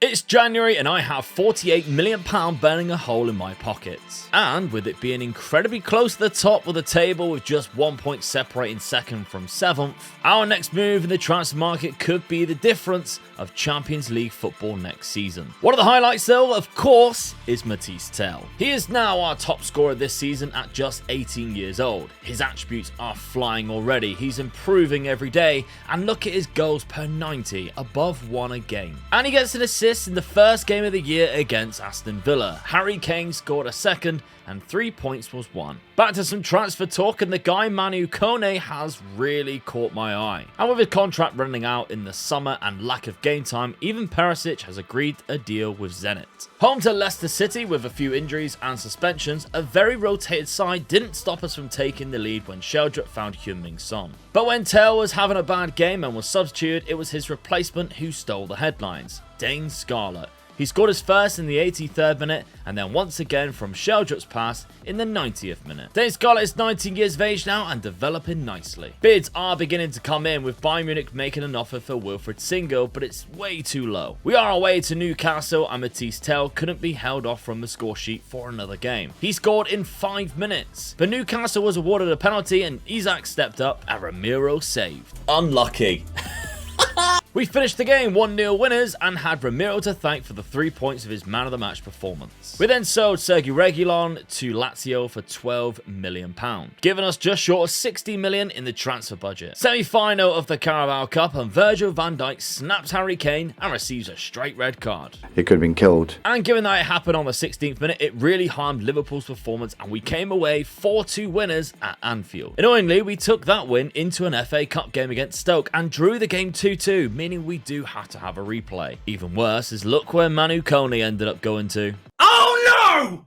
It's January and I have £48 million burning a hole in my pockets. And with it being incredibly close to the top of the table with just 1 point separating second from 7th, our next move in the transfer market could be the difference of Champions League football next season. One of the highlights though, of course, is Matthijs Tel. He is now our top scorer this season at just 18 years old. His attributes are flying already, he's improving every day, and look at his goals per 90, above 1 a game. And he gets an assist in the first game of the year against Aston Villa. Harry Kane scored a second and 3 points was won. Back to some transfer talk, and the guy Manu Kone has really caught my eye. And with his contract running out in the summer and lack of game time, even Perisic has agreed a deal with Zenit. Home to Leicester City with a few injuries and suspensions, a very rotated side didn't stop us from taking the lead when Sheldrick found Heung-min Son. But when Tel was having a bad game and was substituted, it was his replacement who stole the headlines, Dane Scarlett. He scored his first in the 83rd minute and then once again from Sheldrick's pass in the 90th minute. Dane Scarlett is 19 years of age now and developing nicely. Bids are beginning to come in, with Bayern Munich making an offer for Wilfried Singo, but it's way too low. We are away to Newcastle and Matthijs Tel couldn't be held off from the score sheet for another game. He scored in 5 minutes, but Newcastle was awarded a penalty and Isak stepped up and Ramiro saved. Unlucky. We finished the game 1-0 winners and had Ramiro to thank for the 3 points of his man of the match performance. We then sold Sergio Reguilon to Lazio for £12 million, giving us just short of £60 million in the transfer budget. Semi-final of the Carabao Cup and Virgil van Dijk snaps Harry Kane and receives a straight red card. He could have been killed. And given that it happened on the 16th minute, it really harmed Liverpool's performance and we came away 4-2 winners at Anfield. Annoyingly, we took that win into an FA Cup game against Stoke and drew the game 2-2, meaning we do have to have a replay. Even worse is look where Manu Kone ended up going to. Oh no!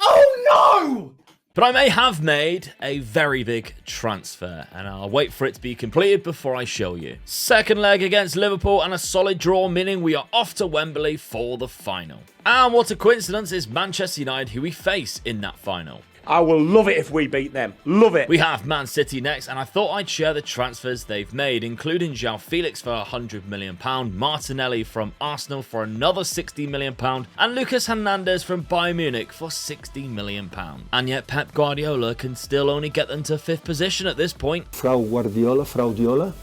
Oh no! But I may have made a very big transfer, and I'll wait for it to be completed before I show you. Second leg against Liverpool and a solid draw, meaning we are off to Wembley for the final. And what a coincidence is Manchester United who we face in that final. I will love it if we beat them. Love it. We have Man City next, and I thought I'd share the transfers they've made, including João Felix for £100 million, Martinelli from Arsenal for another £60 million, and Lucas Hernandez from Bayern Munich for £60 million. And yet Pep Guardiola can still only get them to 5th position at this point. Frau Guardiola.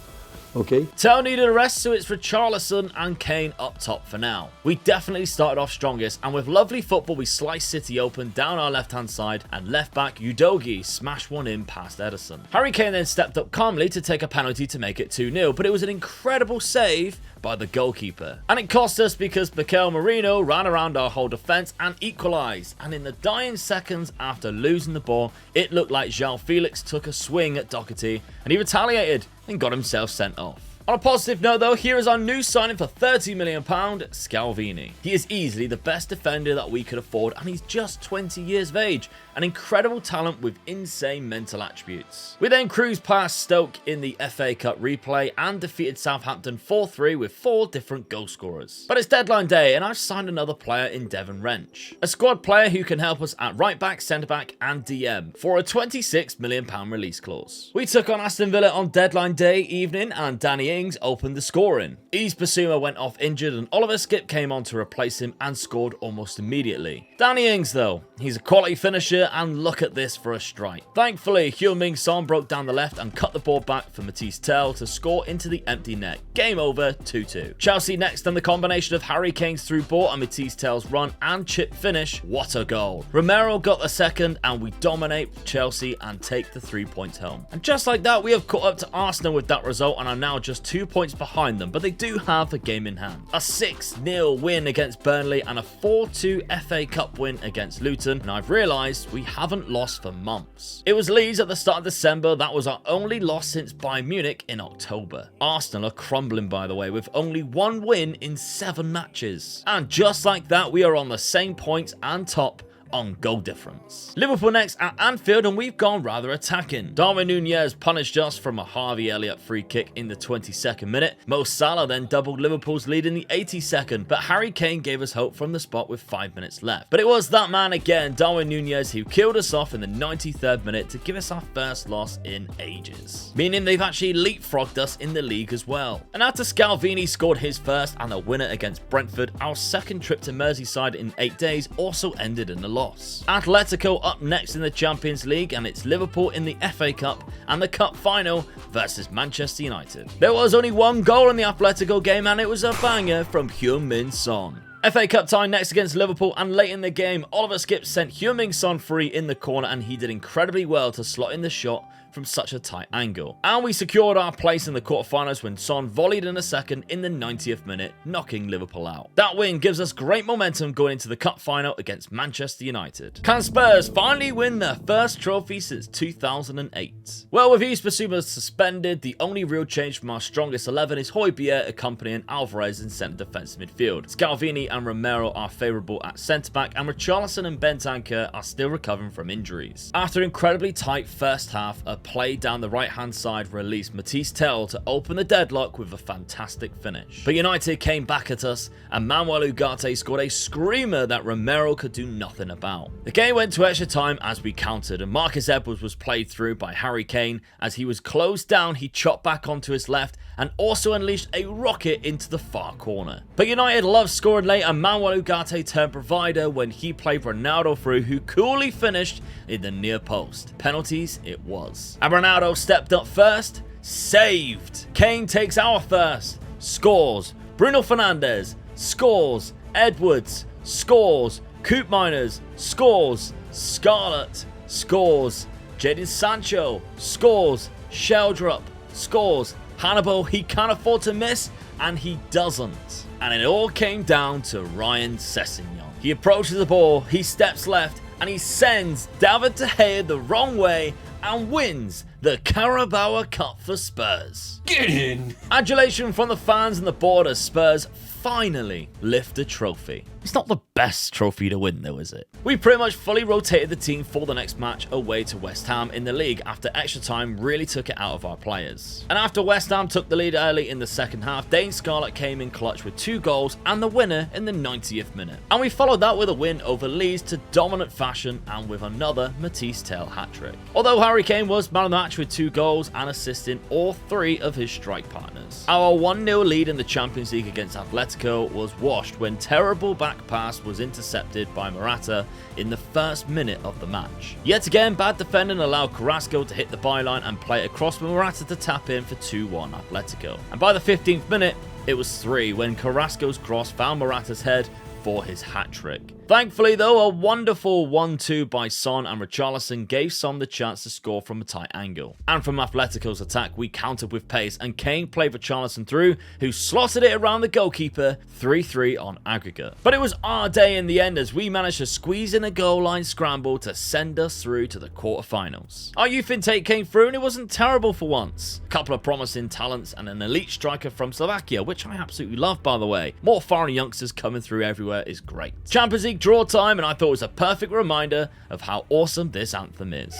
Okay. Tel needed a rest, so it's Richarlison and Kane up top for now. We definitely started off strongest, and with lovely football we sliced City open down our left hand side, and left back Udogie smashed one in past Ederson. Harry Kane then stepped up calmly to take a penalty to make it 2-0, but it was an incredible save by the goalkeeper. And it cost us because Mikel Merino ran around our whole defence and equalised, and in the dying seconds after losing the ball, it looked like João Felix took a swing at Doherty and he retaliated and got himself sent off. On a positive note though, here is our new signing for £30 million, Scalvini. He is easily the best defender that we could afford, and he's just 20 years of age, an incredible talent with insane mental attributes. We then cruised past Stoke in the FA Cup replay and defeated Southampton 4-3 with 4 different goal scorers. But it's deadline day and I've signed another player in Devon Wrench, a squad player who can help us at right back, centre back and DM for a £26 million release clause. We took on Aston Villa on deadline day evening and Danny Ings opened the scoring. Yves Bissouma went off injured and Oliver Skipp came on to replace him and scored almost immediately. Danny Ings though, he's a quality finisher, and look at this for a strike. Thankfully, Heung-min Son broke down the left and cut the ball back for Matthijs Tel to score into the empty net. Game over, 2-2. Chelsea next, and the combination of Harry Kane's through ball and Matthijs Tel's run and chip finish, what a goal. Romero got the second and we dominate Chelsea and take the 3 points home. And just like that, we have caught up to Arsenal with that result and are now just 2 points behind them, but they do have a game in hand. A 6-0 win against Burnley and a 4-2 FA Cup win against Luton, and I've realised we haven't lost for months. It was Leeds at the start of December, that was our only loss since Bayern Munich in October. Arsenal are crumbling by the way, with only 1 win in 7 matches. And just like that, we are on the same points and top on goal difference. Liverpool next at Anfield, and we've gone rather attacking. Darwin Núñez punished us from a Harvey Elliott free kick in the 22nd minute. Mo Salah then doubled Liverpool's lead in the 82nd, but Harry Kane gave us hope from the spot with 5 minutes left. But it was that man again, Darwin Núñez, who killed us off in the 93rd minute to give us our first loss in ages. Meaning they've actually leapfrogged us in the league as well. And after Scalvini scored his first and a winner against Brentford, our second trip to Merseyside in 8 days also ended in a loss. Atletico up next in the Champions League, and it's Liverpool in the FA Cup and the Cup final versus Manchester United. There was only one goal in the Atletico game, and it was a banger from Heung-min Son. FA Cup tie next against Liverpool, and late in the game, Oliver Skipp sent Heung-min Son free in the corner, and he did incredibly well to slot in the shot from such a tight angle. And we secured our place in the quarterfinals when Son volleyed in a second in the 90th minute, knocking Liverpool out. That win gives us great momentum going into the cup final against Manchester United. Can Spurs finally win their first trophy since 2008? Well, with Yves Bissouma suspended, the only real change from our strongest 11 is Højbjerg accompanying Alvarez in centre defensive midfield. Scalvini and Romero are favourable at centre back, and Richarlison and Bentancur are still recovering from injuries. After an incredibly tight first half, a play down the right hand side released Matisse Tell to open the deadlock with a fantastic finish. But United came back at us, and Manuel Ugarte scored a screamer that Romero could do nothing about. The game went to extra time as we countered, and Marcus Edwards was played through by Harry Kane. As he was closed down, he chopped back onto his left and also unleashed a rocket into the far corner. But United loved scoring late, and Manuel Ugarte turned provider when he played Ronaldo through, who coolly finished in the near post. Penalties it was. And Ronaldo stepped up first, saved. Kane takes our first, scores. Bruno Fernandes scores. Edwards scores. Coop Miners scores. Scarlett scores. Jadon Sancho scores. Sheldrup scores. Hannibal, he can't afford to miss, and he doesn't. And it all came down to Ryan Sessegnon. He approaches the ball, he steps left, and he sends David De Gea the wrong way and wins the Carabao Cup for Spurs. Get in! Adulation from the fans and the board as Spurs finally lift a trophy. It's not the best trophy to win though, is it? We pretty much fully rotated the team for the next match away to West Ham in the league after extra time really took it out of our players. And after West Ham took the lead early in the second half, Dane Scarlett came in clutch with 2 goals and the winner in the 90th minute. And we followed that with a win over Leeds to dominant fashion and with another Matisse Tell hat-trick. Although Harry Kane was man of the match with 2 goals and assisting all 3 of his strike partners. Our 1-0 lead in the Champions League against Atletico was washed when terrible back pass was intercepted by Morata in the first minute of the match. Yet again, bad defending allowed Carrasco to hit the byline and play it across for Morata to tap in for 2-1 Atletico. And by the 15th minute, it was 3 when Carrasco's cross found Morata's head for his hat-trick. Thankfully though, a wonderful 1-2 by Son and Richarlison gave Son the chance to score from a tight angle. And from Atletico's attack, we countered with pace, and Kane played Richarlison through, who slotted it around the goalkeeper, 3-3 on aggregate. But it was our day in the end as we managed to squeeze in a goal line scramble to send us through to the quarterfinals. Our youth intake came through and it wasn't terrible for once. A couple of promising talents and an elite striker from Slovakia, which I absolutely love by the way. More foreign youngsters coming through everywhere is great. Champions League draw time, and I thought it was a perfect reminder of how awesome this anthem is.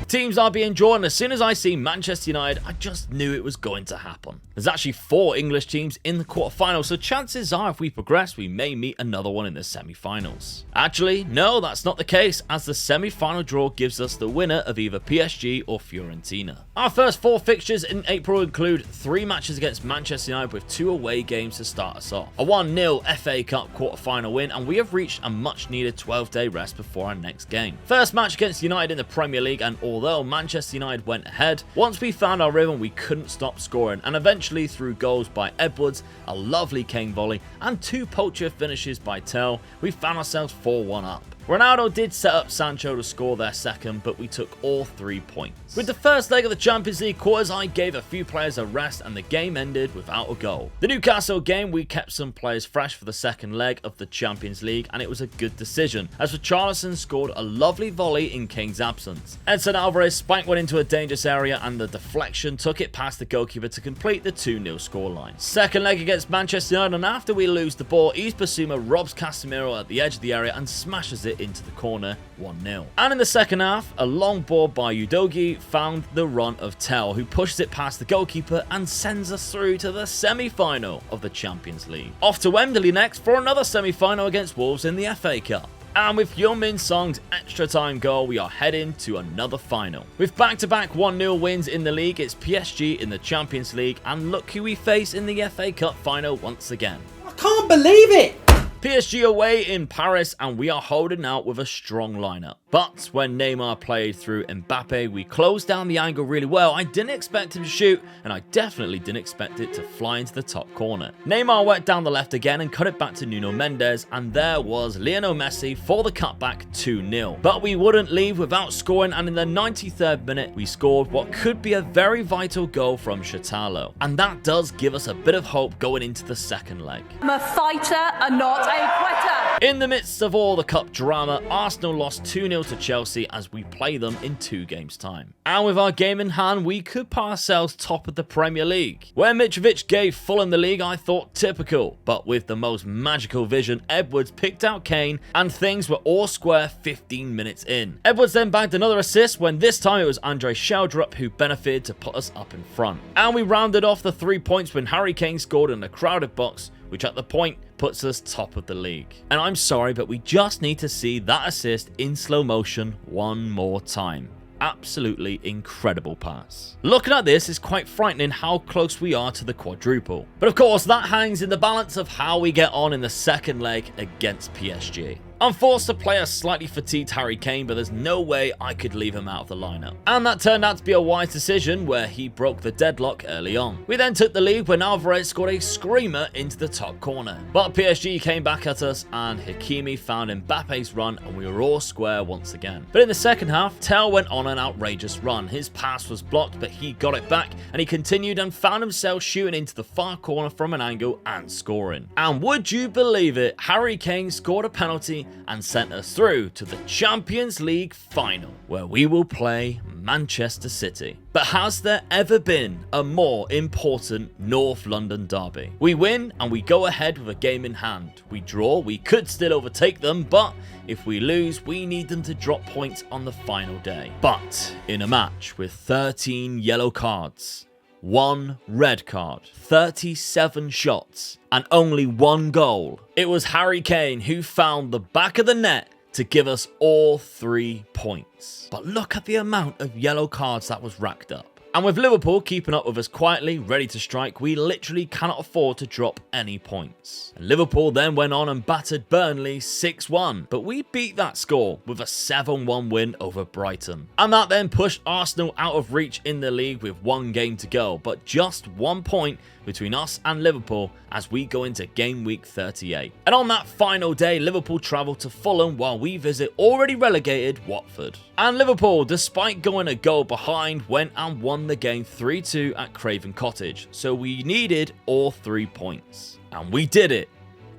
Teams are being drawn, and as soon as I see Manchester United, I just knew it was going to happen. There's actually 4 English teams in the quarterfinals, so chances are if we progress, we may meet another one in the semi-finals. Actually, no, that's not the case, as the semi-final draw gives us the winner of either PSG or Fiorentina. Our first 4 fixtures in April include 3 matches against Manchester United with 2 away games to start us off. A 1-0 FA Cup quarterfinal win, and we have reached a much-needed 12-day rest before our next game. First match against United in the Premier League, and although Manchester United went ahead, once we found our rhythm we couldn't stop scoring, and eventually through goals by Edwards, a lovely Kane volley, and 2 poacher finishes by Tell, we found ourselves 4-1 up. Ronaldo did set up Sancho to score their second, but we took all 3 points. With the first leg of the Champions League quarters, I gave a few players a rest and the game ended without a goal. The Newcastle game, we kept some players fresh for the second leg of the Champions League, and it was a good decision, as Richarlison scored a lovely volley in Kane's absence. Edson Alvarez spanked one into a dangerous area, and the deflection took it past the goalkeeper to complete the 2-0 scoreline. Second leg against Manchester United, and after we lose the ball, Yves Bissouma robs Casemiro at the edge of the area and smashes it into the corner, 1-0. And in the second half, a long ball by Udogie found the run of Tell, who pushes it past the goalkeeper and sends us through to the semi-final of the Champions League. Off to Wembley next for another semi-final against Wolves in the FA Cup. And with Heung-min Song's extra time goal, we are heading to another final. With back-to-back 1-0 wins in the league, it's PSG in the Champions League, and look who we face in the FA Cup final once again. I can't believe it! PSG away in Paris, and we are holding out with a strong lineup. But when Neymar played through Mbappe, we closed down the angle really well. I didn't expect him to shoot, and I definitely didn't expect it to fly into the top corner. Neymar went down the left again and cut it back to Nuno Mendes, and there was Lionel Messi for the cutback 2-0. But we wouldn't leave without scoring, and in the 93rd minute, we scored what could be a very vital goal from Shatalo. And that does give us a bit of hope going into the second leg. I'm a fighter and not a quitter. In the midst of all the cup drama, Arsenal lost 2-0 to Chelsea as we play them in 2 games' time. And with our game in hand, we could put ourselves top of the Premier League. Where Mitrovic gave Fulham the league, I thought typical, but with the most magical vision, Edwards picked out Kane and things were all square 15 minutes in. Edwards then bagged another assist when this time it was Andre Sheldrup who benefited to put us up in front. And we rounded off the 3 points when Harry Kane scored in a crowded box, which at the point puts us top of the league. And I'm sorry, but we just need to see that assist in slow motion one more time. Absolutely incredible pass. Looking at this, it's quite frightening how close we are to the quadruple. But of course, that hangs in the balance of how we get on in the second leg against PSG. I'm forced to play a slightly fatigued Harry Kane, but there's no way I could leave him out of the lineup. And that turned out to be a wise decision where he broke the deadlock early on. We then took the lead when Alvarez scored a screamer into the top corner. But PSG came back at us and Hakimi found Mbappe's run and we were all square once again. But in the second half, Tell went on an outrageous run. His pass was blocked, but he got it back and he continued and found himself shooting into the far corner from an angle and scoring. And would you believe it, Harry Kane scored a penalty and sent us through to the Champions League final, where we will play Manchester City. But has there ever been a more important North London derby? We win and we go ahead with a game in hand. We draw, we could still overtake them, but if we lose, we need them to drop points on the final day. But in a match with 13 yellow cards, 1 red card, 37 shots, and only 1 goal, it was Harry Kane who found the back of the net to give us all 3 points. But look at the amount of yellow cards that was racked up. And with Liverpool keeping up with us quietly, ready to strike, we literally cannot afford to drop any points. And Liverpool then went on and battered Burnley 6-1, but we beat that score with a 7-1 win over Brighton. And that then pushed Arsenal out of reach in the league with 1 game to go, but just 1 point between us and Liverpool as we go into game week 38. And on that final day, Liverpool travel to Fulham while we visit already relegated Watford. And Liverpool, despite going a goal behind, went and won the game 3-2 at Craven Cottage. So we needed all 3 points. And we did it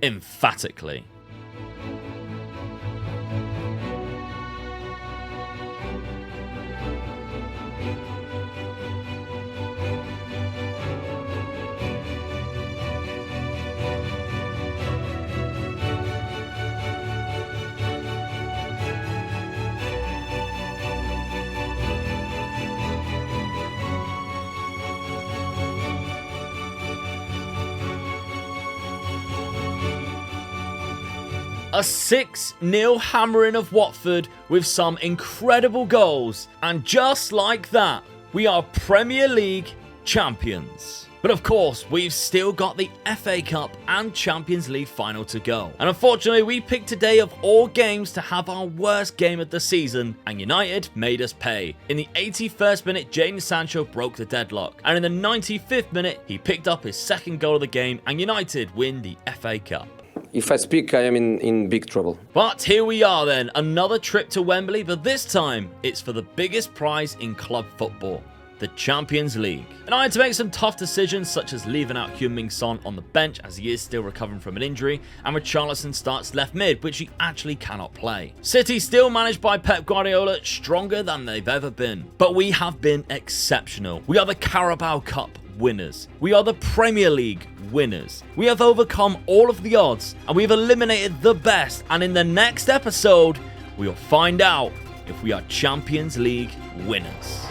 emphatically. A 6-0 hammering of Watford with some incredible goals. And just like that, we are Premier League champions. But of course, we've still got the FA Cup and Champions League final to go. And unfortunately, we picked today of all games to have our worst game of the season, and United made us pay. In the 81st minute, Jadon Sancho broke the deadlock. And in the 95th minute, he picked up his second goal of the game, and United win the FA Cup. if I speak, I am in big trouble. But here we are then, another trip to Wembley, but this time it's for the biggest prize in club football, the Champions League. And I had to make some tough decisions, such as leaving out Heung-min Son on the bench as he is still recovering from an injury, and Richarlison starts left mid, which he actually cannot play. City still managed by Pep Guardiola, stronger than they've ever been. But we have been exceptional. We are the Carabao Cup winners. We are the Premier League winners. We have overcome all of the odds, and we've eliminated the best, and in the next episode, we'll find out if we are Champions League winners.